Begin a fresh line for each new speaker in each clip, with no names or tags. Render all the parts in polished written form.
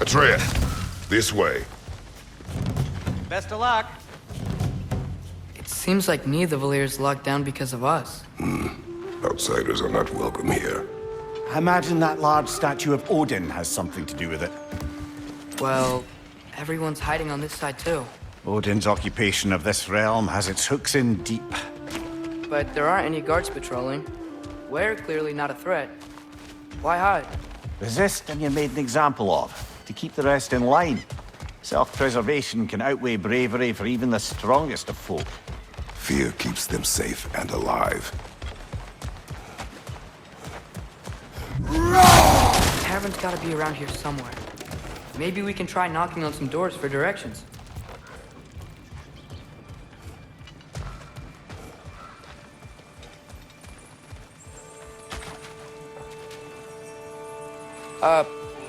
Atreya, this way.
Best of luck.
It seems like neither Valyr's locked down because of us.
Outsiders are not welcome here.
I imagine that large statue of Odin has something to do with it.
Well, everyone's hiding on this side too.
Odin's occupation of this realm has its hooks in deep.
But there aren't any guards patrolling. We're clearly not a threat. Why hide?
Resist and you're made an example of, to keep the rest in line. Self-preservation can outweigh bravery for even the strongest of folk.
Fear keeps them safe and alive.
The tavern's gotta be around here somewhere. Maybe we can try knocking on some doors for directions.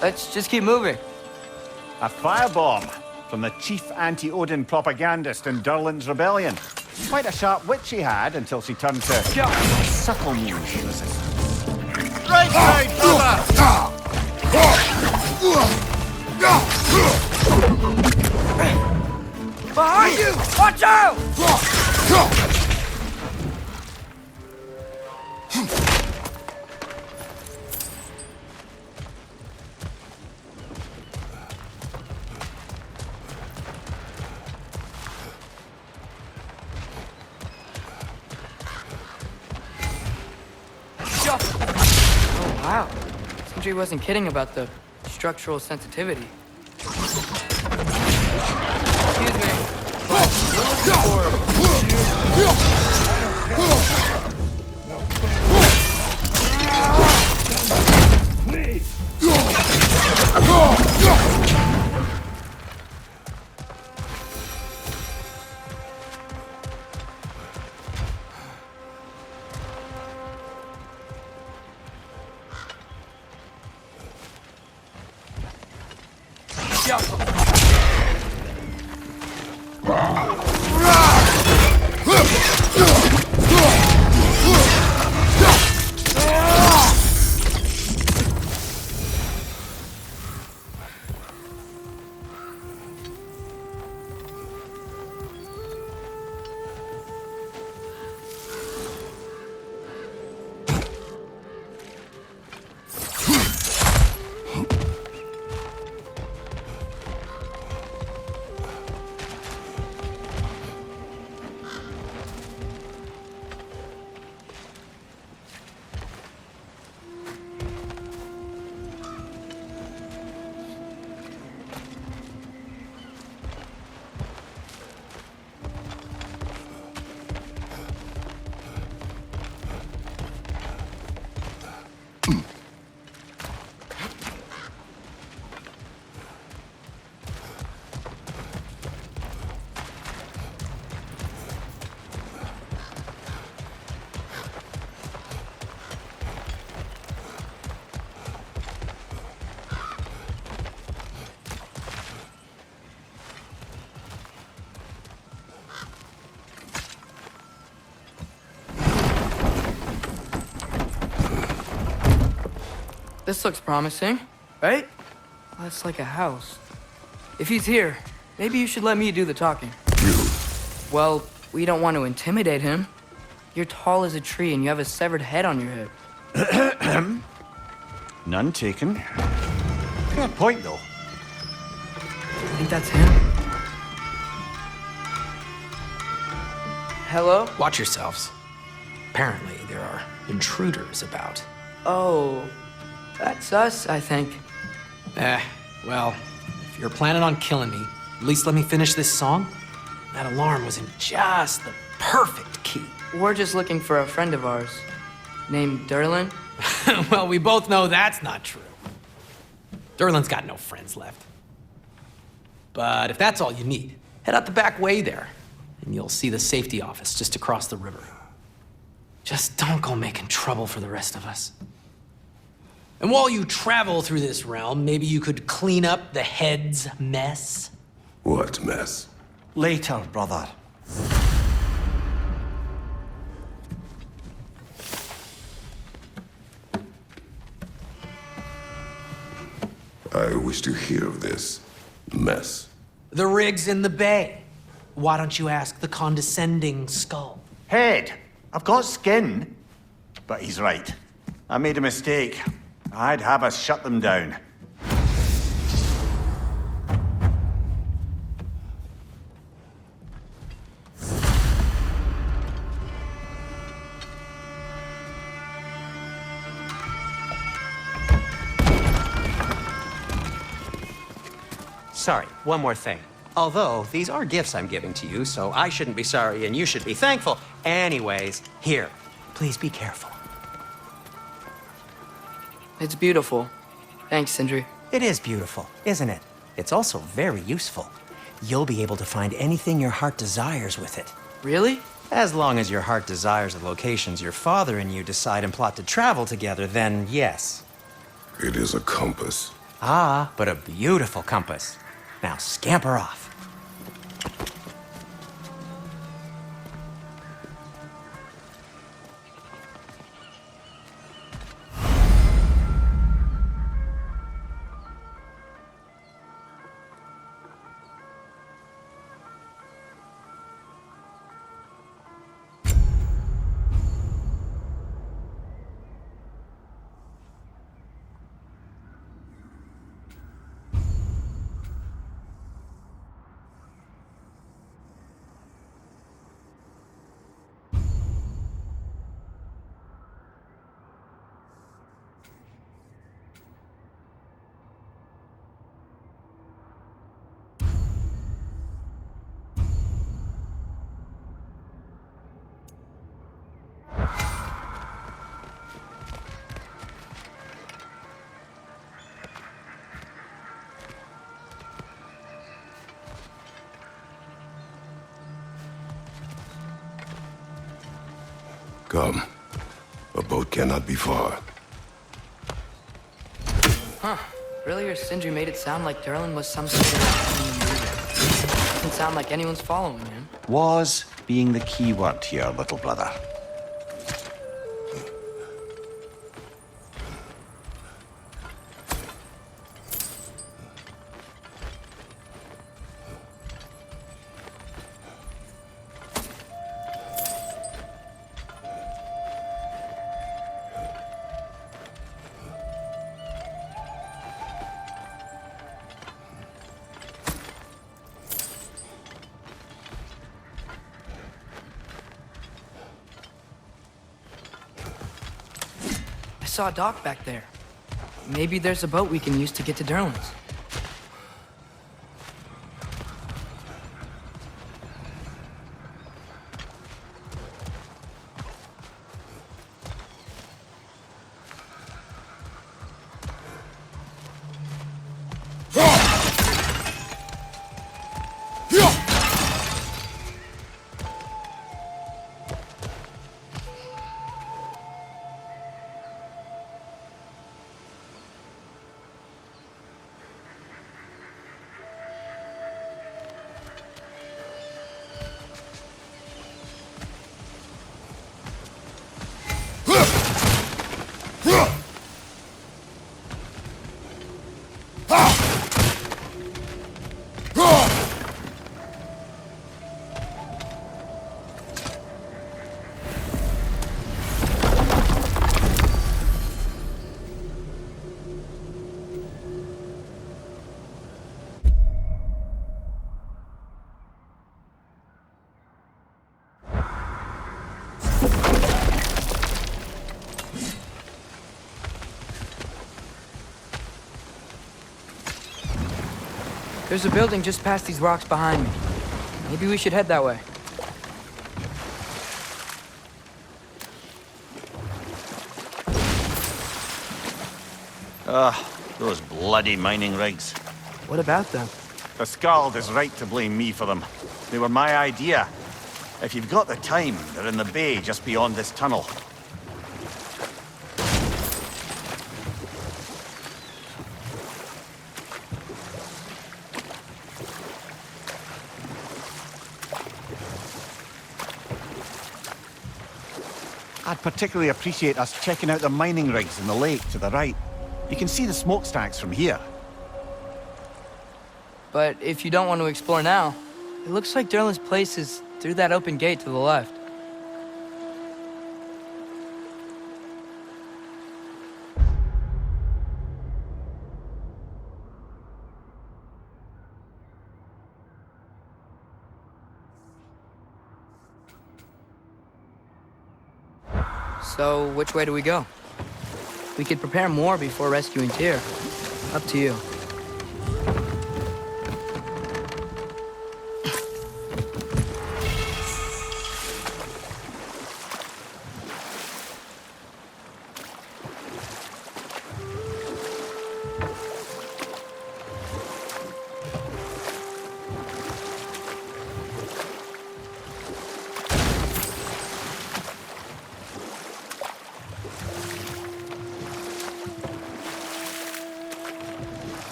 Let's just keep moving.
A firebomb from the chief anti-Odin propagandist in Durlin's rebellion. Quite a sharp wit she had until she turned to subtle means of resistance.
Right side, cover!
Behind you! Watch out! Oh, wow. Sindri wasn't kidding about the structural sensitivity. Excuse me. But we're This looks promising, right? Well, that's like a house. If he's here, maybe you should let me do the talking. Well, we don't want to intimidate him. You're tall as a tree and you have a severed head on your head.
None taken. Fair point, though.
I think that's him. Hello?
Watch yourselves. Apparently, there are intruders about.
Oh, that's us, I think.
Well, if you're planning on killing me, at least let me finish this song. That alarm was in just the perfect key.
We're just looking for a friend of ours named Durlin.
Well, we both know that's not true. Durlin's got no friends left. But if that's all you need, head out the back way there, and you'll see the safety office just across the river. Just don't go making trouble for the rest of us. And while you travel through this realm, maybe you could clean up the head's mess?
What mess?
Later, brother.
I wish to hear of this mess.
The rig's in the bay. Why don't you ask the condescending skull?
Head, I've got skin. But he's right. I made a mistake. I'd have us shut them down.
Sorry, one more thing. Although, these are gifts I'm giving to you, so I shouldn't be sorry and you should be thankful. Anyways, here, please be careful.
It's beautiful. Thanks, Sindri.
It is beautiful, isn't it? It's also very useful. You'll be able to find anything your heart desires with it.
Really?
As long as your heart desires the locations your father and you decide and plot to travel together, then yes.
It is a compass.
Ah, but a beautiful compass. Now scamper off.
Come. A boat cannot be far.
Huh. Earlier, Sindri made it sound like Durlin was some sort of... Doesn't sound like anyone's following him.
Was being the key word here, little brother.
I saw a dock back there. Maybe there's a boat we can use to get to Durlin's. There's a building just past these rocks behind me. Maybe we should head that way.
Those bloody mining rigs.
What about them?
The Skald is right to blame me for them. They were my idea. If you've got the time, they're in the bay just beyond this tunnel. I'd particularly appreciate us checking out the mining rigs in the lake to the right. You can see the smokestacks from here.
But if you don't want to explore now, it looks like Derlin's place is through that open gate to the left. So, which way do we go? We could prepare more before rescuing Tyr. Up to you.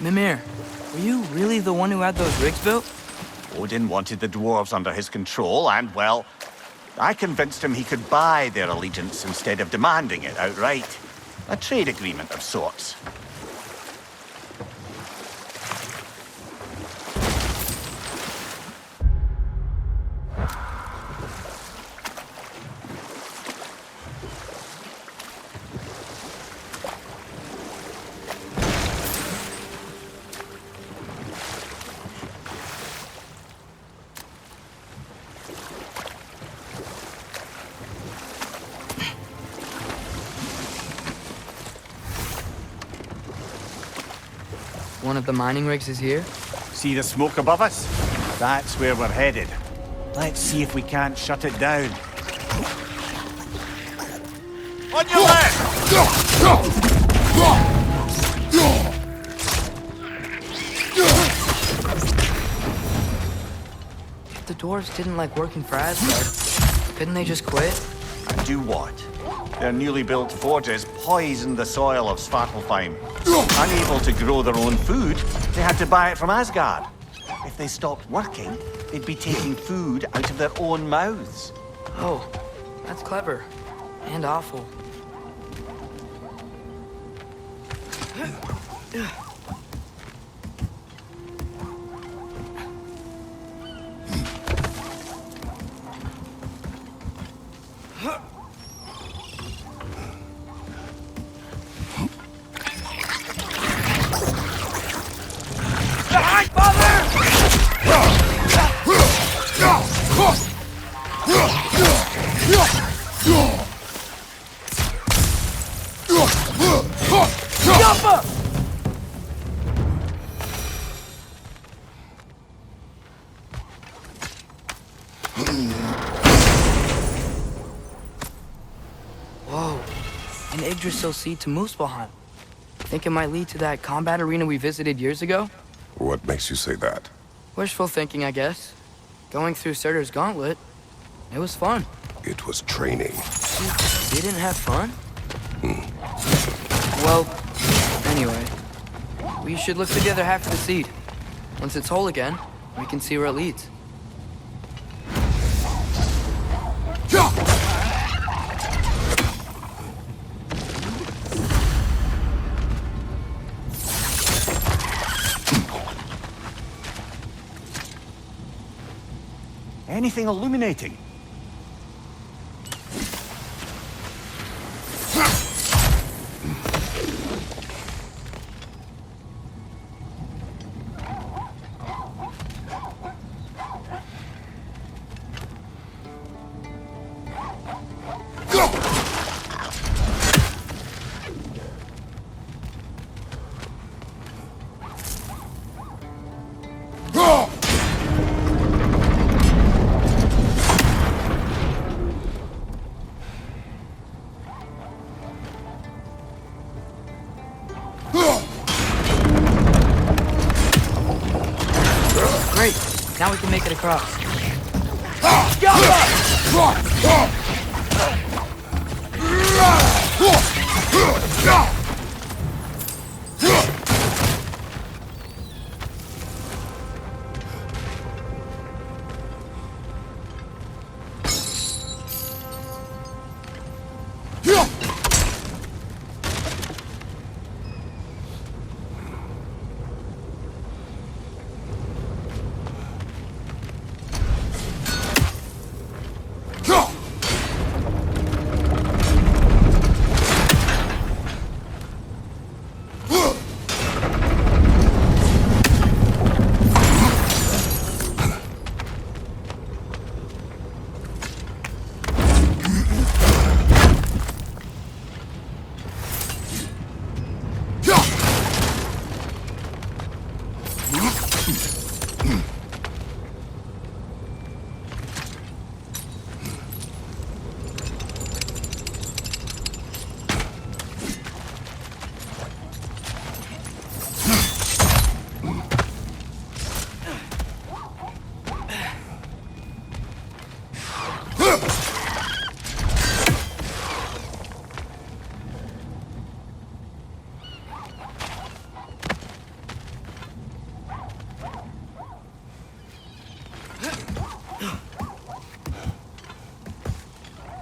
Mimir, were you really the one who had those rigs built?
Odin wanted the dwarves under his control, and, well, I convinced him he could buy their allegiance instead of demanding it outright. A trade agreement of sorts.
One of the mining rigs is here?
See the smoke above us? That's where we're headed. Let's see if we can't shut it down.
On your left!
If the dwarves didn't like working for Asgard, couldn't they just quit?
And do what? Their newly built forges poisoned the soil of Svartalfheim. Unable to grow their own food, they had to buy it from Asgard. If they stopped working, they'd be taking food out of their own mouths.
Oh, that's clever. And awful. Whoa, an Yggdrasil seed to Muspelheim. Think it might lead to that combat arena we visited years ago?
What makes you say that?
Wishful thinking, I guess. Going through Surtur's gauntlet, it was fun.
It was training.
You didn't have fun? Well, anyway, we should look through the other half of the seed. Once it's whole again, we can see where it leads.
Anything illuminating?
Great, now we can make it across.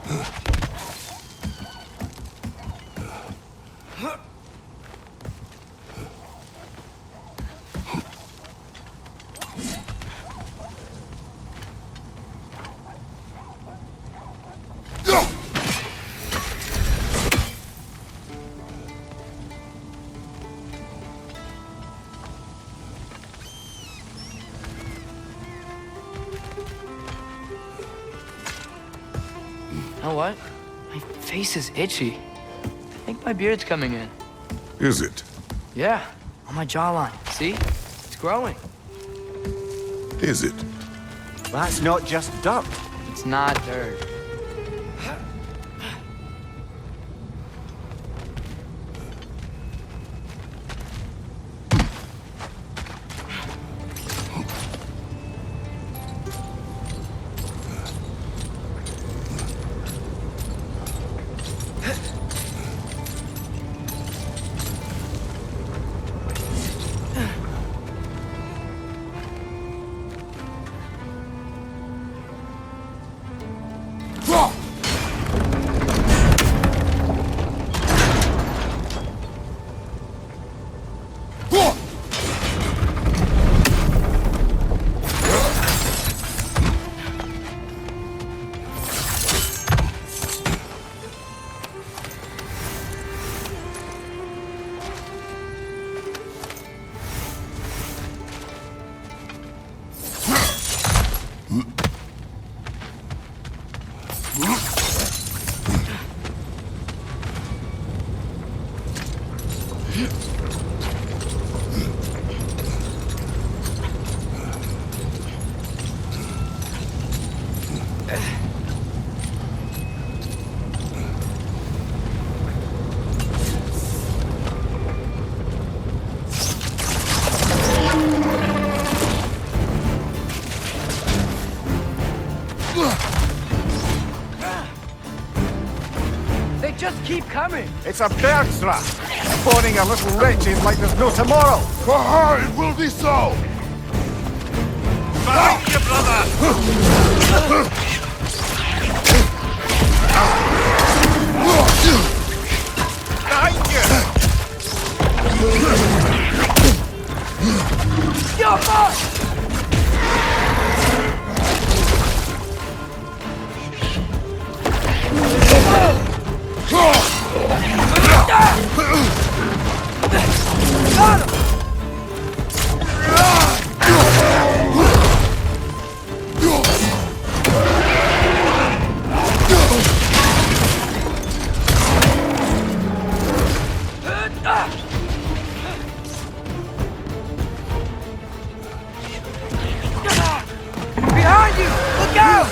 You know what? My face is itchy. I think my beard's coming in.
Is it?
Yeah, on my jawline. See? It's growing.
Is it?
That's not just dirt.
It's not dirt. They just keep coming.
It's a bird's trap. Spawning a little wretches like there's no tomorrow.
For her, it will be so!
Behind you, brother! Behind you!
Yo, fuck! Got him! Behind you! Look out!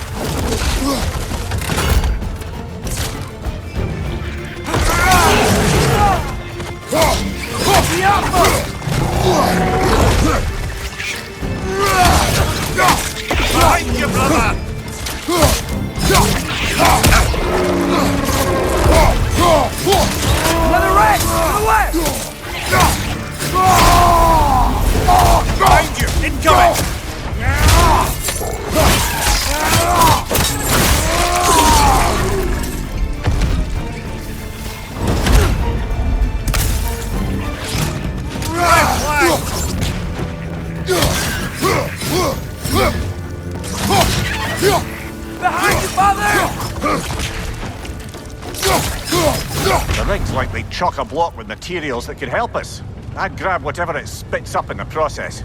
The outpost!
Behind you, brother!
Another wreck! Away!
Behind you! Incoming! Red flag!
Behind you, father!
The rig's likely chock-a-block with materials that could help us. I'd grab whatever it spits up in the process.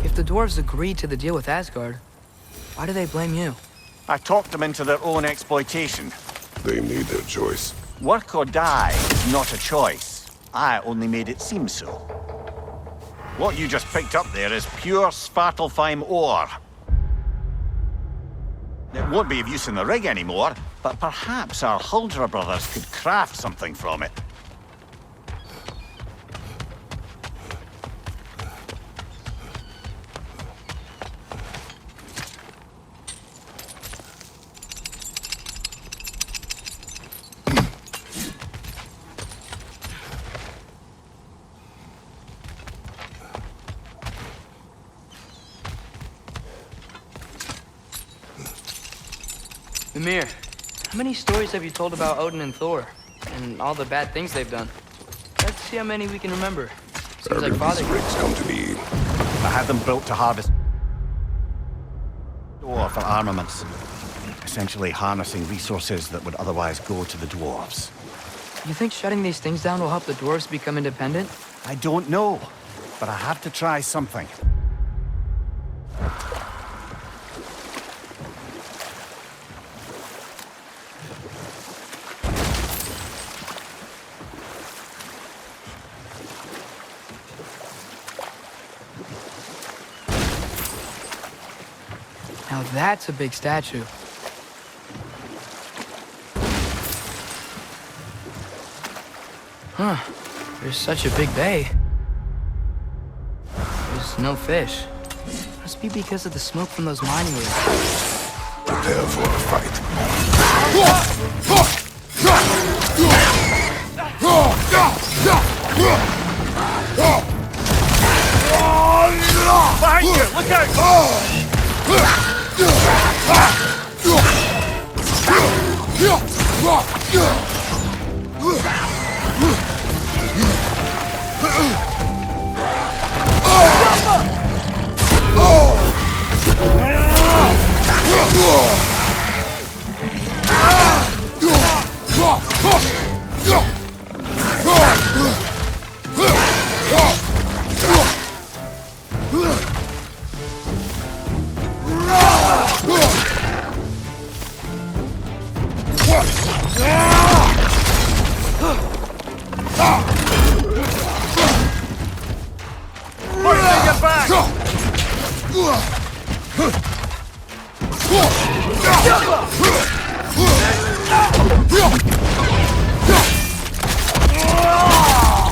If the dwarves agreed to the deal with Asgard, why do they blame you?
I talked them into their own exploitation.
They made their choice.
Work or die is not a choice. I only made it seem so. What you just picked up there is pure Svartalfheim ore. It won't be of use in the rig anymore, but perhaps our Huldra brothers could craft something from it.
Mimir, how many stories have you told about Odin and Thor? And all the bad things they've done? Let's see how many we can remember. Seems like
These
Father...
rigs come to me.
I had them built to harvest ore for armaments. Essentially harnessing resources that would otherwise go to the dwarves.
You think shutting these things down will help the dwarves become independent?
I don't know, but I have to try something.
Now that's a big statue. Huh. There's such a big bay. There's no fish. Must be because of the smoke from those mining rigs.
Prepare for a fight.
Behind you! Look out!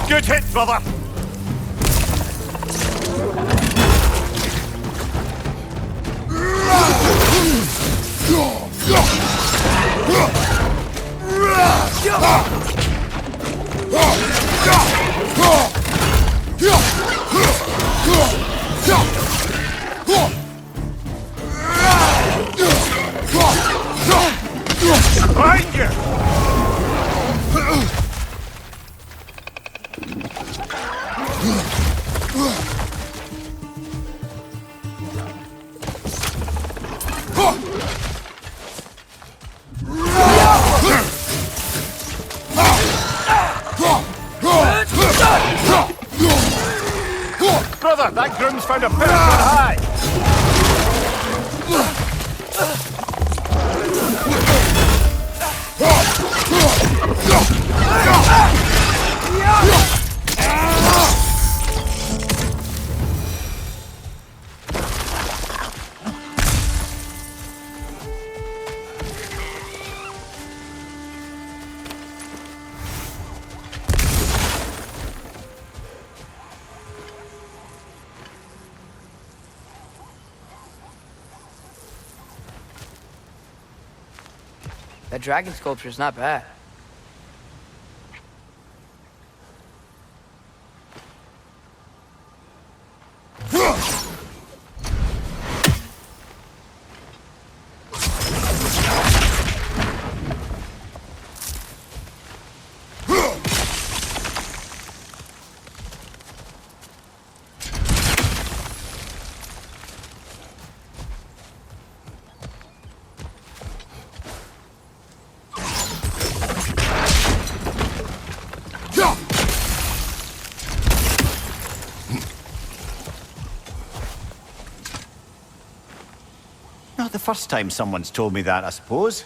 Good hit, brother! Behind you! Brother, that groom's found a person high!
That dragon sculpture is not bad.
Not the first time someone's told me that, I suppose.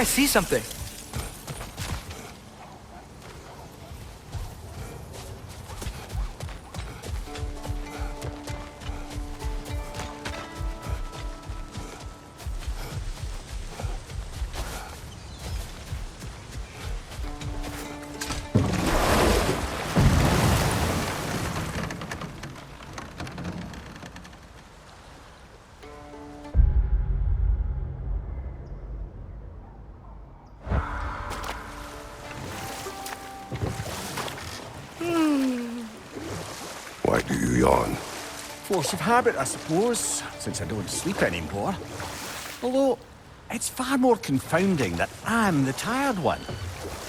I see something.
Why do you yawn?
Force of habit, I suppose, since I don't sleep anymore. Although, it's far more confounding that I'm the tired one.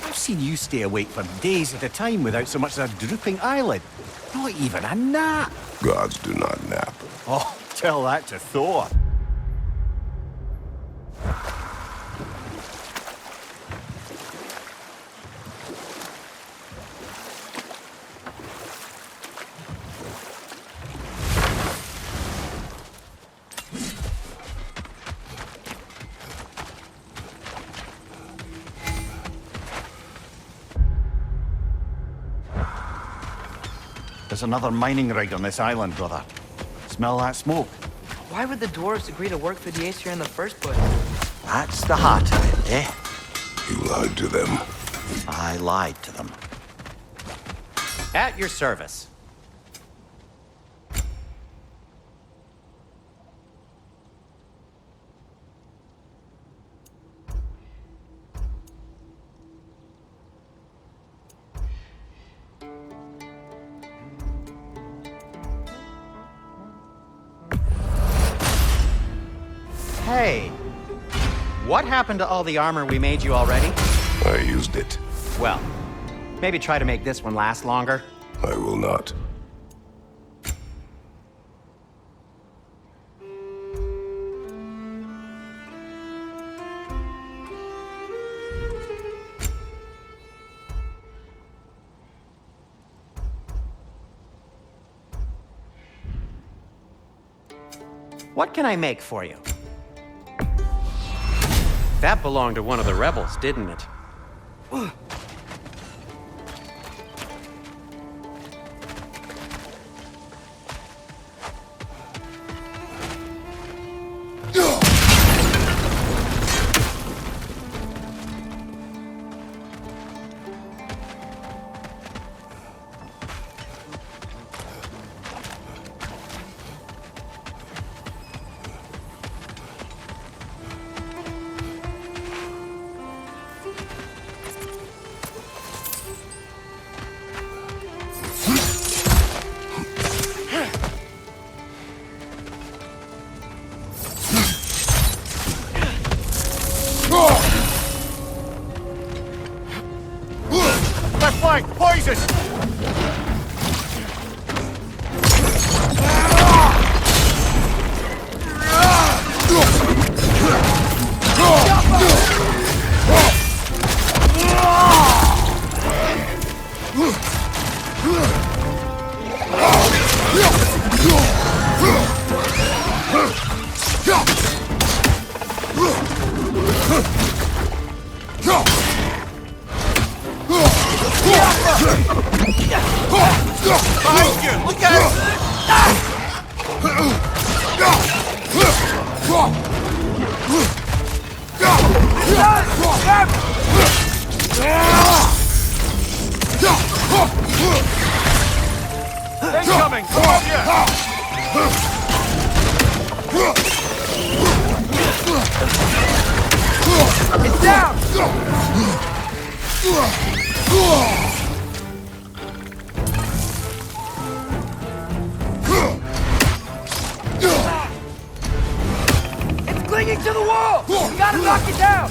I've seen you stay awake for days at a time without so much as a drooping eyelid. Not even a nap.
Gods do not nap.
Oh, tell that to Thor.
There's another mining rig on this island, brother. Smell that smoke?
Why would the dwarves agree to work for the Aesir in the first place?
That's the heart of it, eh?
You lied to them.
I lied to them.
At your service. Hey, what happened to all the armor we made you already?
I used it.
Well, maybe try to make this one last longer.
I will not.
What can I make for you? That belonged to one of the rebels, didn't it?
Left flank, poison! Behind you! Look out! Incoming! Come on, yeah! It's down!
It's clinging to the wall! We gotta knock it down!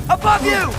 Above you!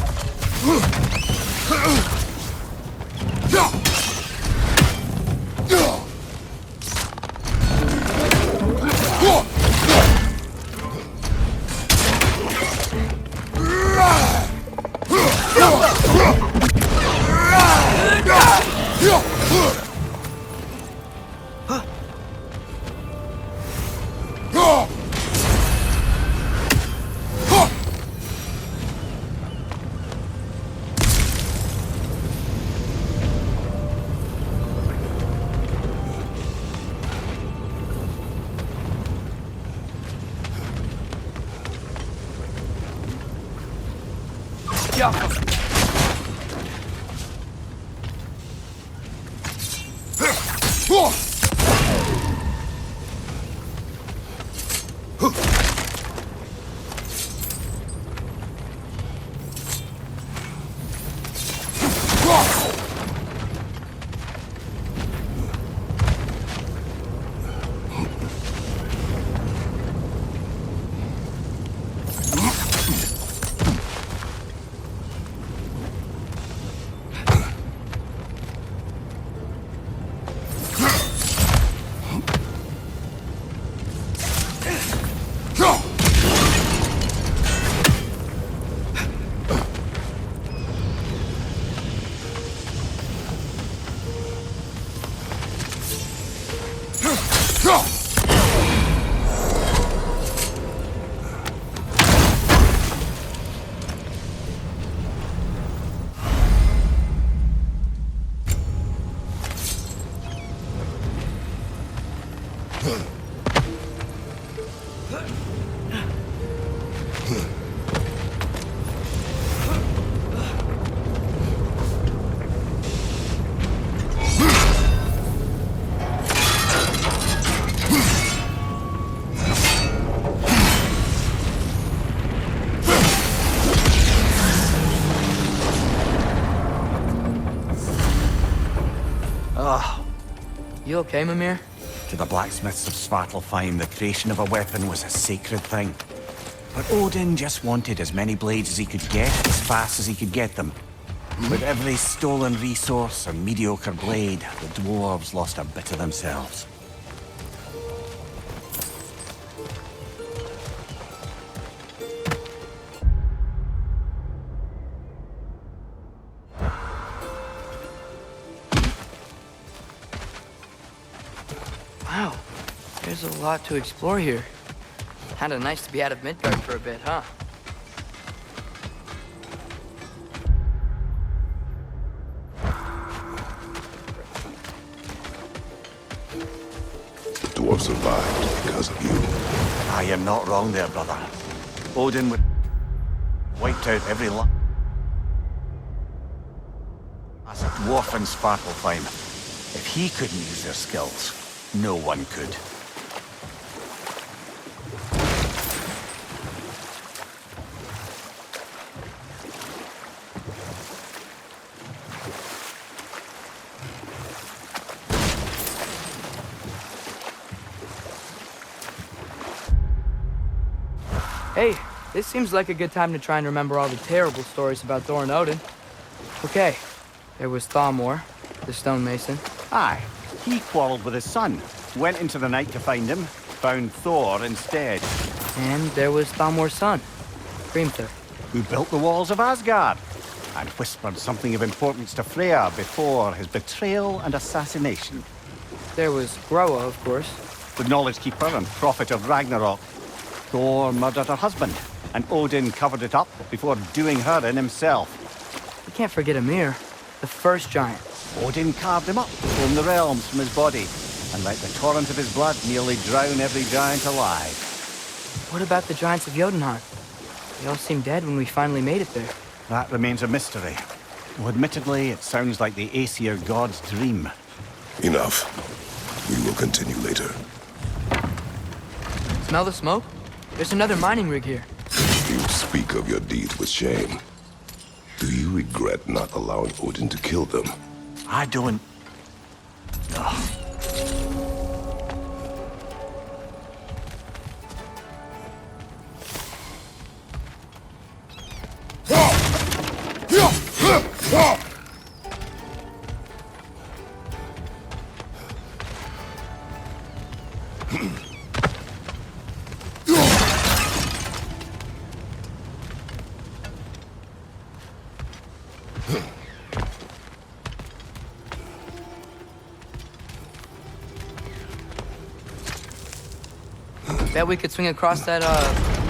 You okay, Mimir?
To the blacksmiths of Svartalfheim, the creation of a weapon was a sacred thing. But Odin just wanted as many blades as he could get, as fast as he could get them. With every stolen resource or mediocre blade, the dwarves lost a bit of themselves.
Wow, there's a lot to explore here. Kinda nice to be out of Midgard for a bit, huh?
The dwarf survived because of you.
I am not wrong there, brother. Odin would wiped out every last dwarf in Svartalfheim. If he couldn't use their skills, no one could.
Hey, this seems like a good time to try and remember all the terrible stories about Thor and Odin. Okay, there was Thamor, the stonemason.
Aye, he quarreled with his son, went into the night to find him, found Thor instead.
And there was Thamor's son, Grimthur.
Who built the walls of Asgard, and whispered something of importance to Freya before his betrayal and assassination.
There was Groa, of course.
The Knowledge Keeper and prophet of Ragnarok. Thor murdered her husband, and Odin covered it up before doing her in himself.
You can't forget Ymir, the first giant.
Odin carved him up, from the realms from his body, and let the torrent of his blood nearly drown every giant alive.
What about the giants of Jotunheim? They all seemed dead when we finally made it there.
That remains a mystery. Though admittedly, it sounds like the Aesir god's dream.
Enough. We will continue later.
Smell the smoke? There's another mining rig here.
You speak of your deeds with shame. Do you regret not allowing Odin to kill them?
I don't...
Bet we could swing across that,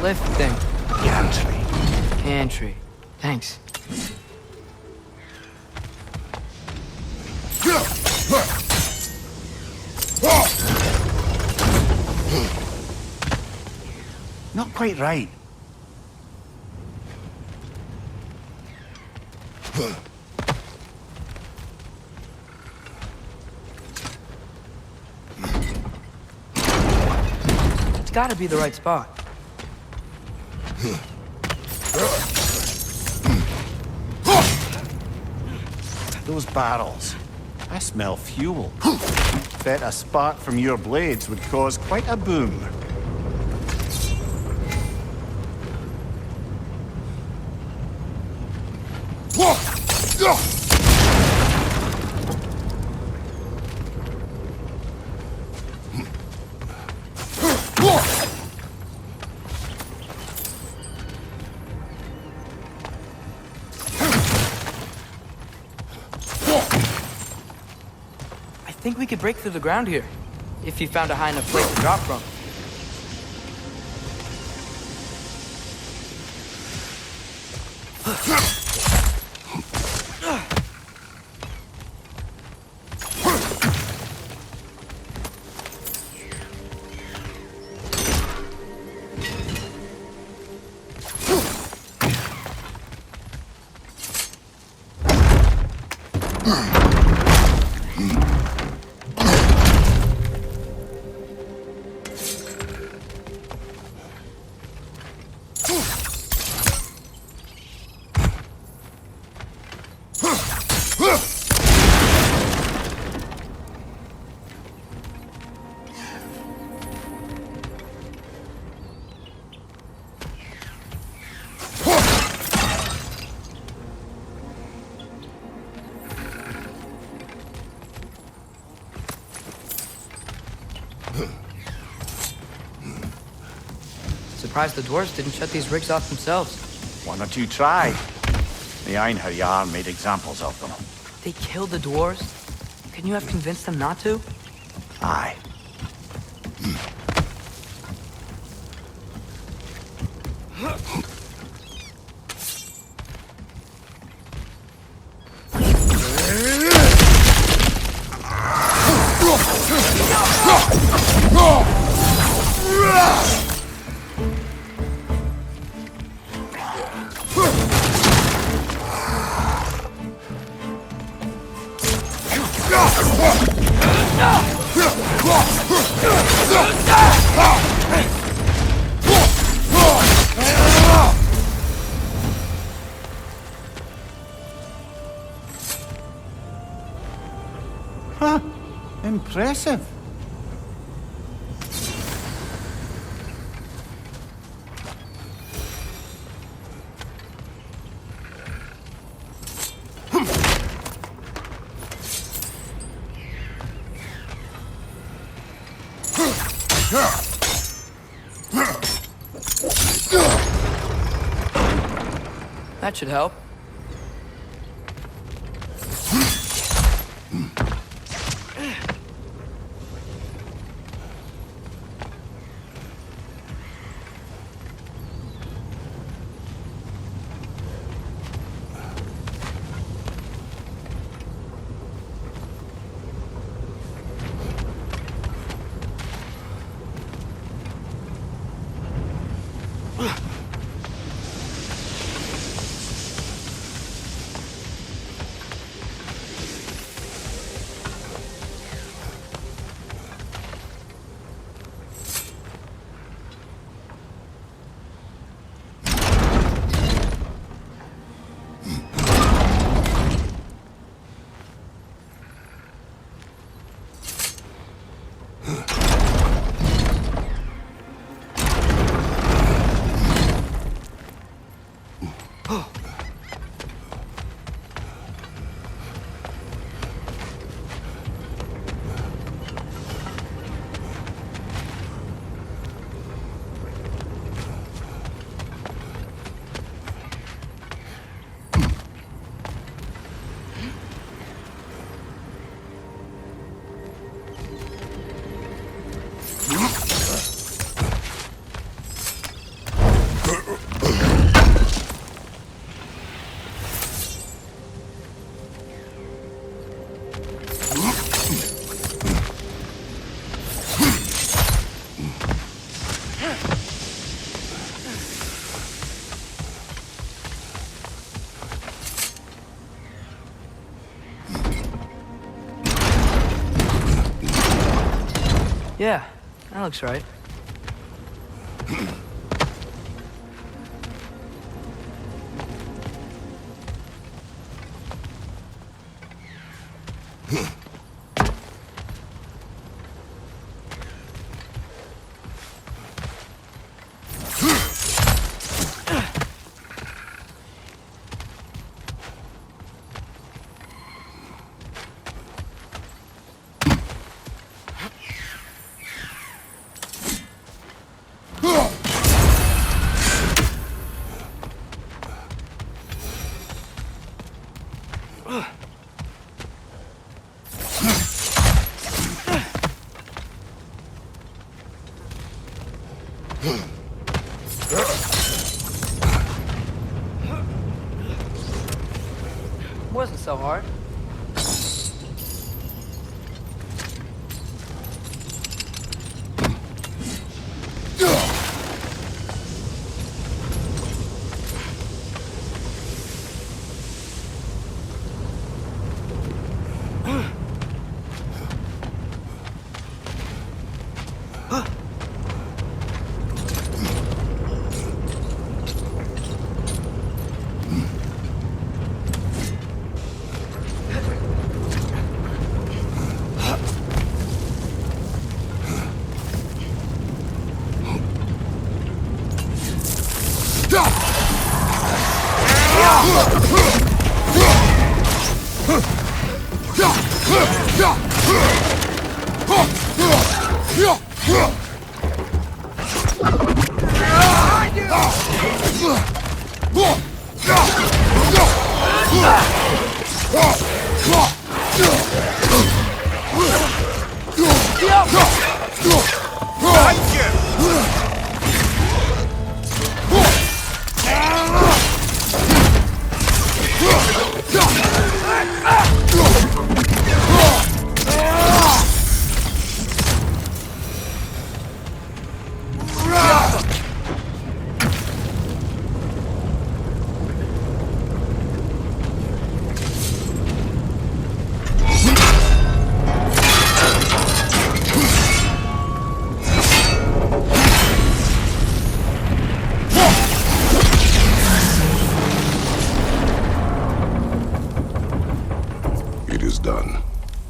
lift thing.
Gantry.
Pantry. Thanks.
Not quite right.
It's gotta be the right spot.
Those barrels. I smell fuel. Bet a spark from your blades would cause quite a boom.
I think we could break through the ground here, if you found a high enough place to drop from. Surprised the dwarves didn't shut these rigs off themselves.
One or two tried. The Einherjar made examples of them.
They killed the dwarves? Couldn't you have convinced them not to?
Aye. Huh. Impressive.
That should help. Yeah, that looks right. Wasn't so hard.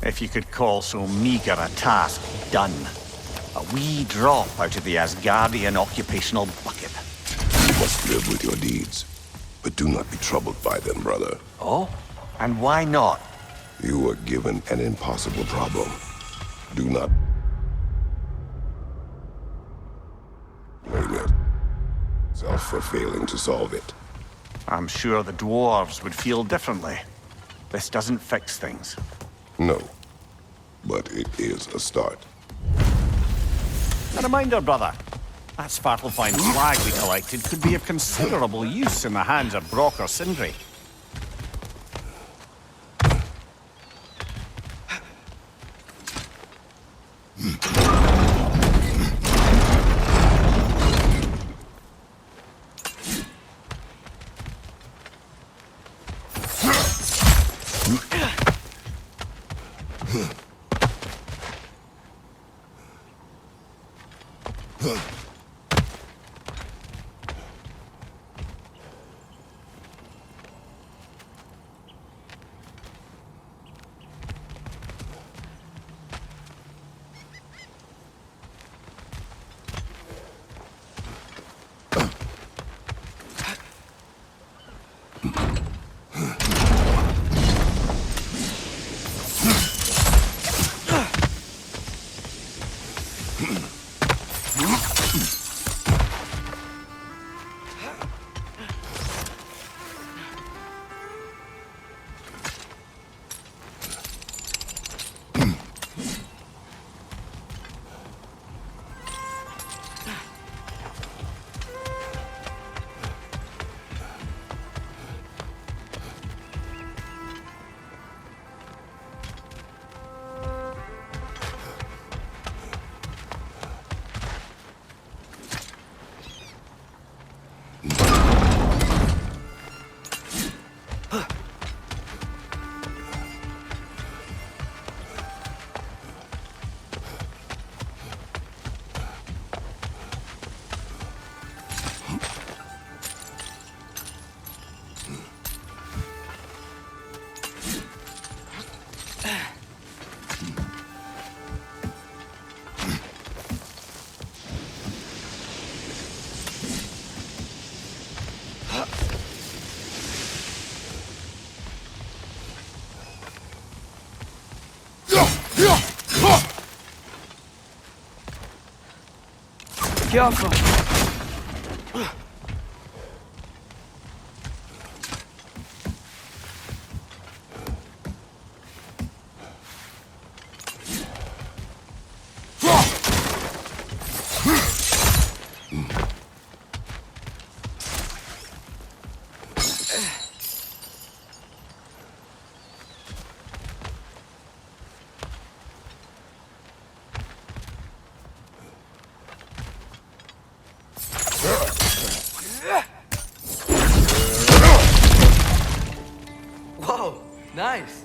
If you could call so meager a task done. A wee drop out of the Asgardian occupational bucket.
You must live with your deeds, but do not be troubled by them, brother.
Oh? And why not?
You were given an impossible problem. Do not blame yourself for failing to solve it.
I'm sure the dwarves would feel differently. This doesn't fix things.
No, but it is a start.
A reminder, brother. That Svartalfheim flag we collected could be of considerable use in the hands of Brock or Sindri.
careful. Whoa, nice.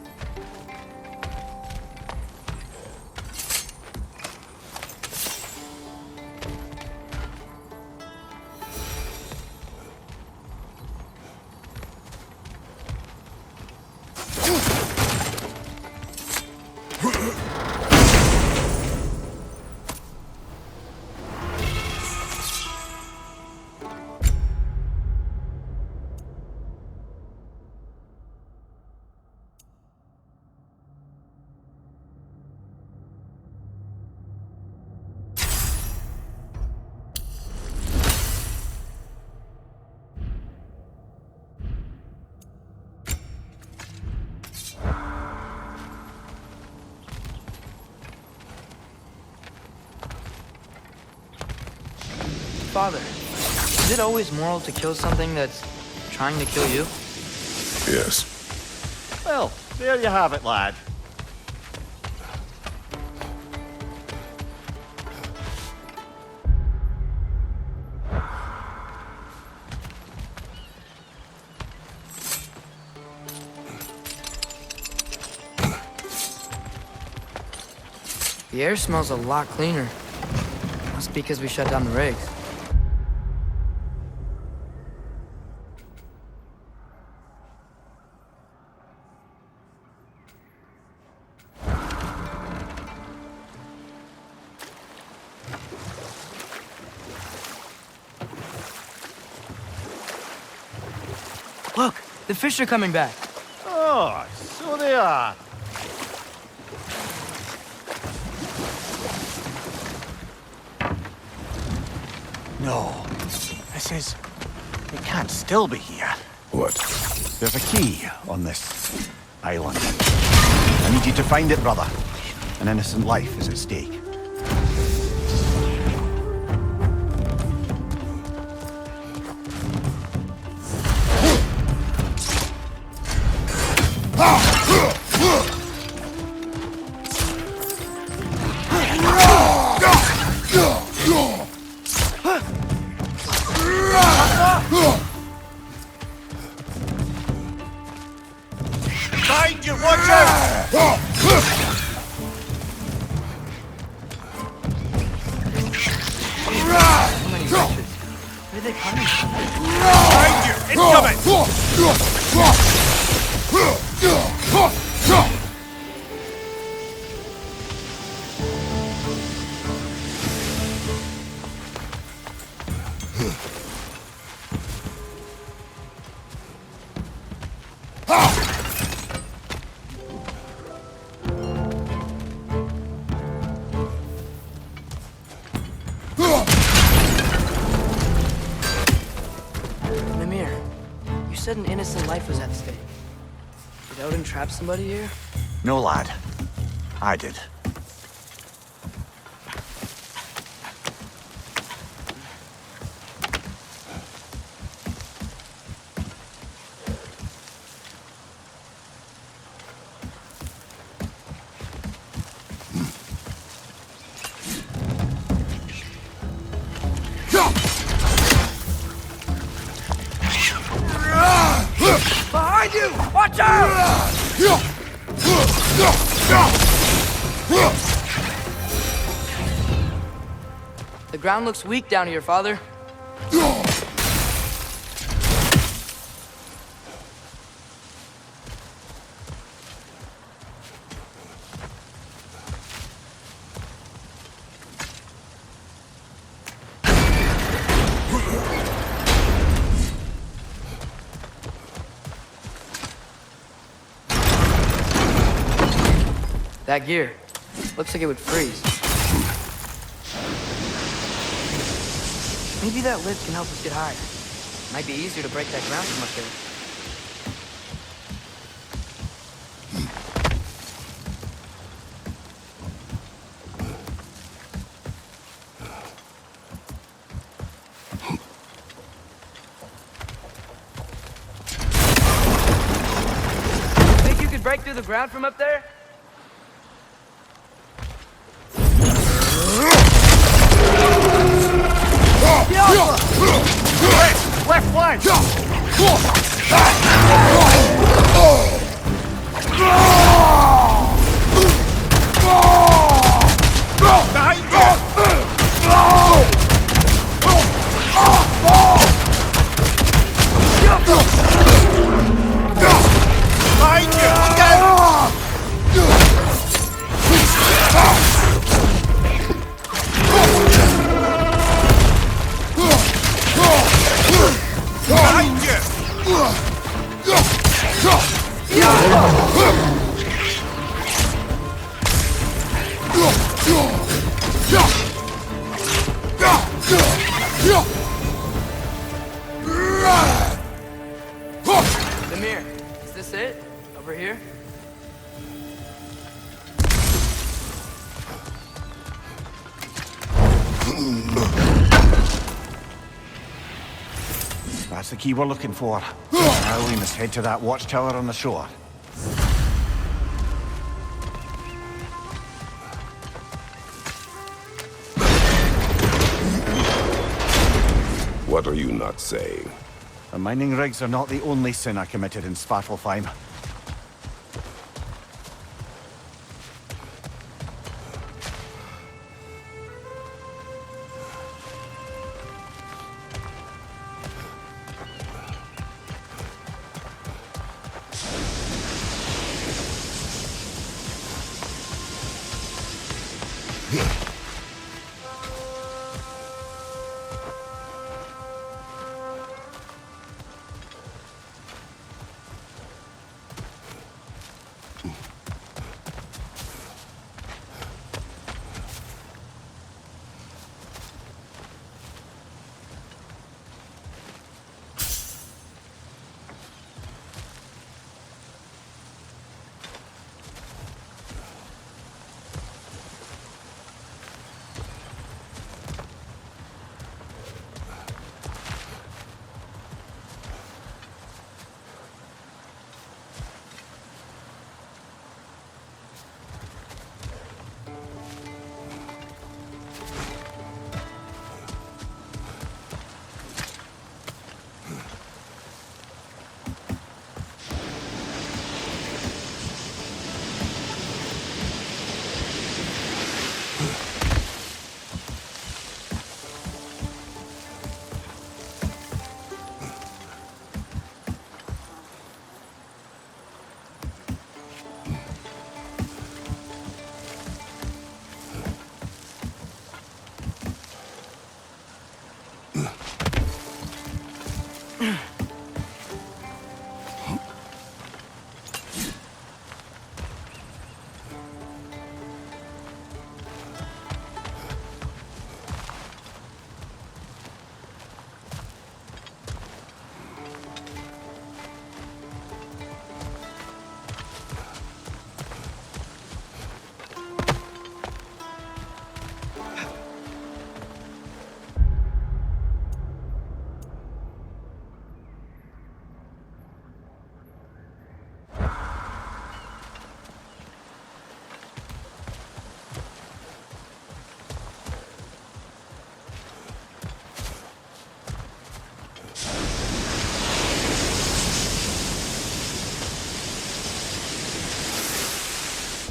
Father, is it always moral to kill something that's trying to kill you?
Yes.
Well, there you have it, lad.
The air smells a lot cleaner. Must be because we shut down the rigs. Look, the fish are coming back.
Oh, so they are. No, this is... It can't still be here.
What?
There's a key on this island. I need you to find it, brother. An innocent life is at stake.
Behind you, watch out!
So many wretches. Where are they coming from?
Behind you, incoming!
Namir, you said an innocent life was at stake. Did Odin trap somebody here?
No, lad. I did.
Behind you! Watch out! The ground looks weak down here, Father. That gear. Looks like it would freeze. Maybe that lift can help us get higher. Might be easier to break that ground from up there. Think you could break through the ground from up there?
Left flank!
Demir, is this it? Over here?
That's the key we're looking for. Now we must head to that watchtower on the shore.
What are you not saying?
The mining rigs are not the only sin I committed in Svartalfheim.